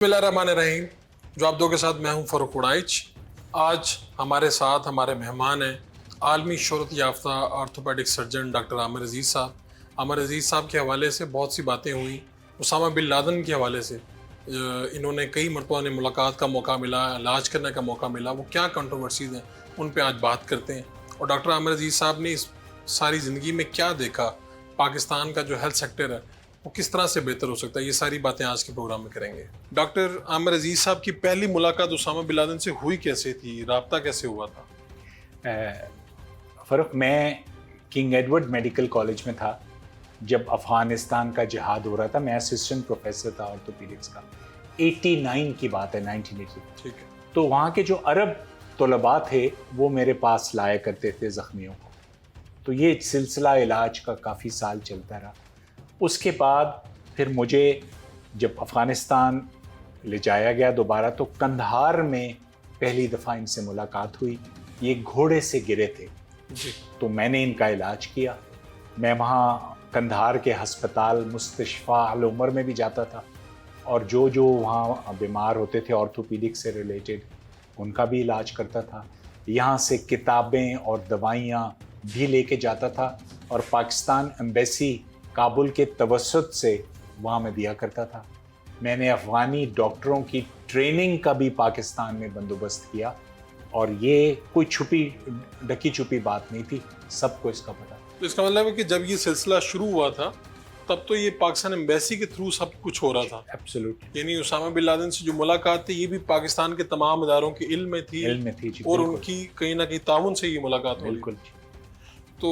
बिस्मिल्लाहिर्रहमानिर्रहीम। जवाब के साथ मैं हूं फ़रूक उड़ाइच। आज हमारे साथ हमारे मेहमान हैं आलमी शोहरत याफ्ता आर्थोपेडिक सर्जन डॉक्टर आमिर अजीज़ साहब। आमिर अजीज़ साहब के हवाले से बहुत सी बातें हुई। उसामा बिन लादेन के हवाले से इन्होंने कई मरतबा ने मुलाकात का मौका मिला, इलाज करने का मौका मिला, वो क्या कंट्रोवर्सीज़ हैं उन पर आज बात करते हैं। और डॉक्टर आमिर अजीज़ साहब ने इस सारी ज़िंदगी में क्या देखा, पाकिस्तान का जो हेल्थ सेक्टर है वो किस तरह से बेहतर हो सकता है, ये सारी बातें आज के प्रोग्राम में करेंगे। डॉक्टर आमिर अजीज़ साहब की पहली मुलाकात उसामा बिन लादेन से हुई कैसे थी, राब्ता कैसे हुआ था? फ़र्क, मैं किंग एडवर्ड मेडिकल कॉलेज में था जब अफ़गानिस्तान का जिहाद हो रहा था। मैं असिस्टेंट प्रोफेसर था ऑर्थोपीडिक्स का। 89 की बात है, 1980। ठीक है। तो वहाँ के जो अरब तलबा थे वो मेरे पास लाया करते थे ज़ख्मियों को। तो ये सिलसिला इलाज का काफ़ी साल चलता रहा। उसके बाद फिर मुझे जब अफ़गानिस्तान ले जाया गया दोबारा, तो कंधार में पहली दफ़ा इनसे मुलाकात हुई। ये घोड़े से गिरे थे जी। तो मैंने इनका इलाज किया। मैं वहाँ कंधार के हस्पताल मुस्तशफ़ा अल उमर में भी जाता था और जो वहाँ बीमार होते थे ऑर्थोपीडिक से रिलेटेड उनका भी इलाज करता था। यहाँ से किताबें और दवाइयाँ भी लेके जाता था और पाकिस्तान एम्बेसी काबुल के तवस्सुत से वहाँ मैं दिया करता था। मैंने अफ़गानी डॉक्टरों की ट्रेनिंग का भी पाकिस्तान में बंदोबस्त किया और ये कोई छुपी ढकी छुपी बात नहीं थी, सबको इसका पता। तो इसका मतलब है कि जब ये सिलसिला शुरू हुआ था तब तो ये पाकिस्तान एम्बेसी के थ्रू सब कुछ हो रहा था। एब्सोल्युटली। यानी उसामा बिन लादेन से जो मुलाकात थी ये भी पाकिस्तान के तमाम इदारों के इल्म में थी, इल्म में थी जी, और बिल्कुल। उनकी कहीं ना कहीं ताउन से ये मुलाकात हो रही बिल्कुल। थी। तो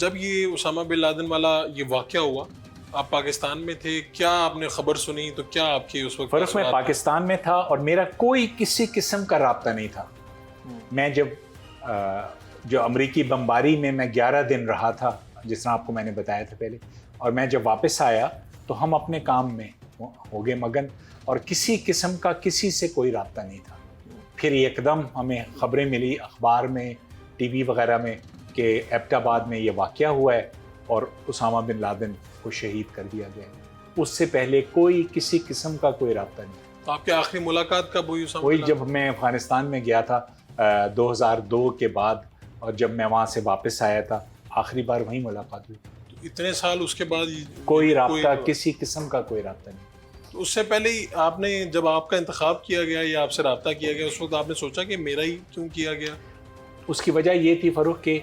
जब ये उसामा बिन लादेन वाला ये वाक़या हुआ, आप पाकिस्तान में थे, क्या आपने खबर सुनी, तो क्या आपके उस वक्त फ़र्क, मैं पाकिस्तान में था और मेरा कोई किसी किस्म का राब्ता नहीं था। मैं जब जो अमरीकी बमबारी में मैं 11 दिन रहा था, जिस तरह आपको मैंने बताया था पहले, और मैं जब वापस आया तो हम अपने काम में हो गए मगन और किसी किस्म का किसी से कोई राब्ता नहीं था। फिर एकदम हमें खबरें मिली अखबार में, टीवी वगैरह में कि एबटाबाद में ये वाक़या हुआ है और उसामा बिन लादेन को शहीद कर दिया गया है। उससे पहले कोई किसी किस्म का कोई राब्ता नहीं। तो आपकी आखिरी मुलाकात कब हुई उसामा वही बिन लादेन? जब मैं अफ़गानिस्तान में गया था 2002 के बाद, और जब मैं वहाँ से वापस आया था आखिरी बार वहीं मुलाकात हुई। तो इतने साल उसके बाद कोई राब्ता, किसी किस्म का कोई राब्ता नहीं। तो उससे पहले ही आपने, जब आपका इंतखाब किया गया या आपसे रब्ता किया गया, उस वक्त आपने सोचा कि मेरा ही क्यों किया गया? उसकी वजह ये थी फ़रूक कि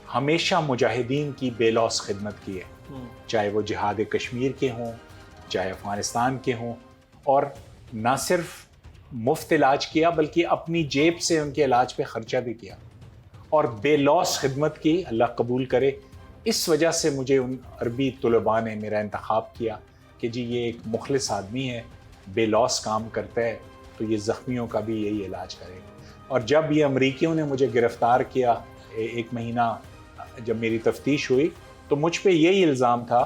हमेशा मुजाहिदीन की बेलौस खिदमत की है, चाहे वो जिहाद कश्मीर के हों, चाहे अफ़गानिस्तान के हों, और ना सिर्फ मुफ्त इलाज किया बल्कि अपनी जेब से उनके इलाज पे ख़र्चा भी किया और बेलौस खिदमत की, अल्लाह कबूल करे। इस वजह से मुझे उन अरबी तलबा ने मेरा इंतखाब किया कि जी ये एक मुखलिस आदमी है, बेलौस काम करता है, तो ये ज़ख्मियों का भी यही इलाज करेगा। और जब ये अमरीकियों ने मुझे गिरफ़्तार किया, एक महीना जब मेरी तफ्तीश हुई, तो मुझ पे यही इल्ज़ाम था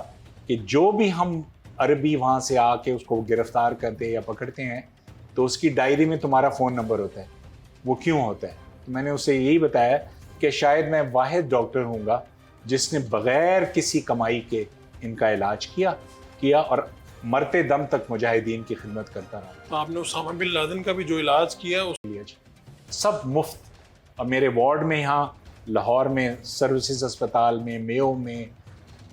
कि जो भी हम अरबी वहाँ से आके उसको गिरफ़्तार करते या पकड़ते हैं तो उसकी डायरी में तुम्हारा फ़ोन नंबर होता है। वो क्यों होता है? तो मैंने उसे यही बताया कि शायद मैं वाहिद डॉक्टर हूँगा जिसने बग़ैर किसी कमाई के इनका इलाज किया और मरते दम तक मुजाहिदीन की खिदमत करता रहा। तो आपने उसामा बिन लादेन का भी जो इलाज किया सब मुफ्त। और मेरे वार्ड में यहाँ लाहौर में, सर्विसेज अस्पताल में, मेयो में,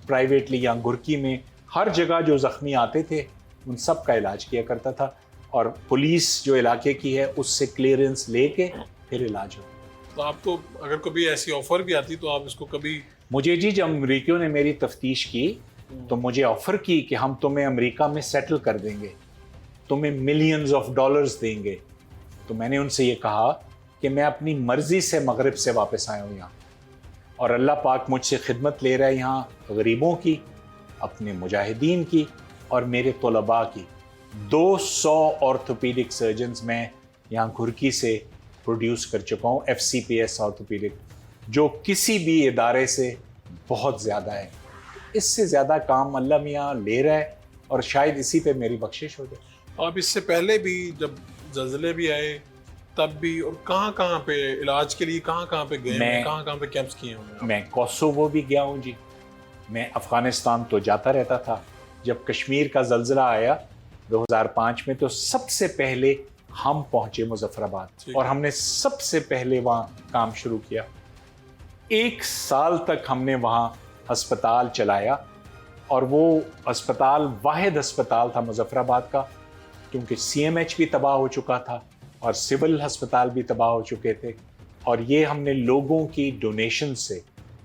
प्राइवेटली या गुरकी में, हर जगह जो ज़ख्मी आते थे उन सब का इलाज किया करता था। और पुलिस जो इलाके की है उससे क्लियरेंस लेके फिर इलाज होता। तो आपको अगर कभी ऐसी ऑफर भी आती तो आप इसको कभी? मुझे जी, जब अमरीकियों ने मेरी तफ्तीश की तो मुझे ऑफ़र की कि हम तुम्हें अमेरिका में सेटल कर देंगे, तुम्हें मिलियंस ऑफ डॉलर्स देंगे। तो मैंने उनसे ये कहा कि मैं अपनी मर्ज़ी से मगरिब से वापस आया हूँ यहाँ, और अल्लाह पाक मुझसे खिदमत ले रहा है यहाँ गरीबों की, अपने मुजाहिदीन की और मेरे तलबा की। 200 ऑर्थोपीडिक सर्जन्स मैं यहाँ घुरकी से प्रोड्यूस कर चुका हूँ, FCPS ऑर्थोपीडिक, जो किसी भी इदारे से बहुत ज़्यादा है। इससे ज़्यादा काम अल्लाह मियाँ ले रहा है और शायद इसी पे मेरी बख्शिश हो जाए। आप इससे पहले भी जब ज़लज़ले भी आए तब भी, और कहाँ पे इलाज के लिए कहाँ पे गए, कहाँ पे कैंप्स किए होंगे? मैं कोसोवो भी गया हूँ जी। मैं अफ़गानिस्तान तो जाता रहता था। जब कश्मीर का ज़लज़ला आया 2005 में तो सबसे पहले हम पहुंचे मुजफ्फराबाद और हमने सबसे पहले वहाँ काम शुरू किया। 1 साल तक हमने वहाँ अस्पताल चलाया और वो अस्पताल वाहिद अस्पताल था मुजफ्फराबाद का, क्योंकि CMH भी तबाह हो चुका था और सिविल अस्पताल भी तबाह हो चुके थे। और ये हमने लोगों की डोनेशन से,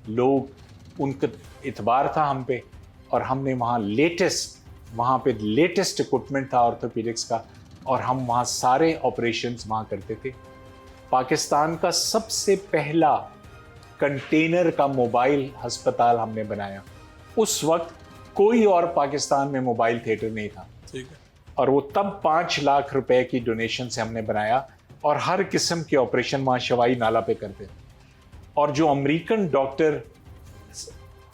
लोग उनका इतबार था हम पे, और हमने वहाँ लेटेस्ट इक्विपमेंट था ऑर्थोपेडिक्स का, और हम वहाँ सारे ऑपरेशंस वहाँ करते थे। पाकिस्तान का सबसे पहला कंटेनर का मोबाइल अस्पताल हमने बनाया। उस वक्त कोई और पाकिस्तान में मोबाइल थिएटर नहीं था। ठीक है। और वो तब 5 लाख रुपए की डोनेशन से हमने बनाया, और हर किस्म के ऑपरेशन वहाँ शवाई नाला पे करते थे। और जो अमेरिकन डॉक्टर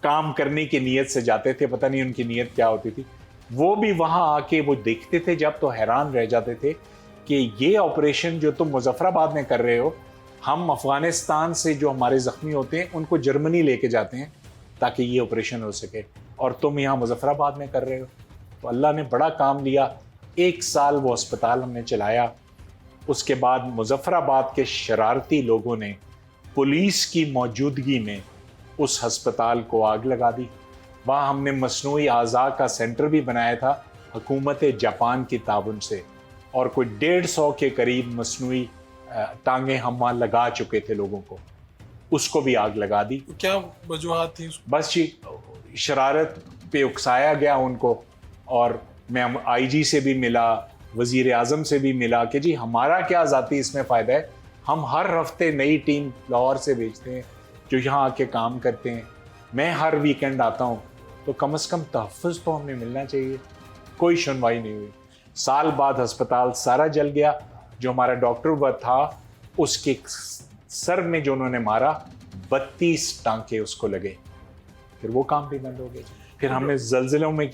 काम करने की नीयत से जाते थे, पता नहीं उनकी नीयत क्या होती थी, वो भी वहाँ आके वो देखते थे जब, तो हैरान रह जाते थे कि ये ऑपरेशन जो तुम मुजफ्फराबाद में कर रहे हो, हम अफगानिस्तान से जो हमारे ज़ख्मी होते हैं उनको जर्मनी लेके जाते हैं ताकि ये ऑपरेशन हो सके, और तुम यहाँ मुजफ्फराबाद में कर रहे हो। तो अल्लाह ने बड़ा काम लिया। 1 साल वो अस्पताल हमने चलाया। उसके बाद मुजफ्फराबाद के शरारती लोगों ने पुलिस की मौजूदगी में उस अस्पताल को आग लगा दी। वहाँ हमने मसनूई आज़ा का सेंटर भी बनाया था हुकूमत जापान की ताउन से, और कोई 150 के करीब मसनूई टांगे हम वहाँ लगा चुके थे लोगों को, उसको भी आग लगा दी। तो क्या वजूहात थी? बस जी शरारत पे उकसाया गया उनको। और मैं IG से भी मिला, वज़ीर आज़म से भी मिला कि जी हमारा क्या ज़ाती इसमें फ़ायदा है, हम हर हफ्ते नई टीम लाहौर से भेजते हैं जो यहाँ आके काम करते हैं, मैं हर वीकेंड आता हूँ, तो कम से कम तहफ़्फ़ुज़ तो हमें मिलना चाहिए। कोई सुनवाई नहीं हुई। साल बाद अस्पताल सारा जल गया। जो हमारा डॉक्टर वह था, उसके सर में जो उन्होंने मारा, 32 टांके उसको लगे। फिर वो काम भी बंद हो गए। फिर हमने ज़लज़लों में,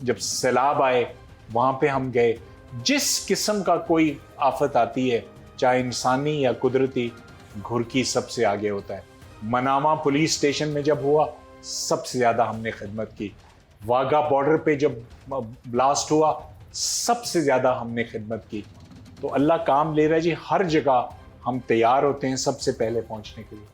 जब सैलाब आए, वहाँ पे हम गए। जिस किस्म का कोई आफत आती है, चाहे इंसानी या कुदरती, घुरकी सबसे आगे होता है। मनामा पुलिस स्टेशन में जब हुआ, सबसे ज़्यादा हमने खिदमत की। वाघा बॉर्डर पे जब ब्लास्ट हुआ, सबसे ज़्यादा हमने खिदमत की। तो अल्लाह काम ले रहा है जी। हर जगह हम तैयार होते हैं सबसे पहले पहुंचने के लिए।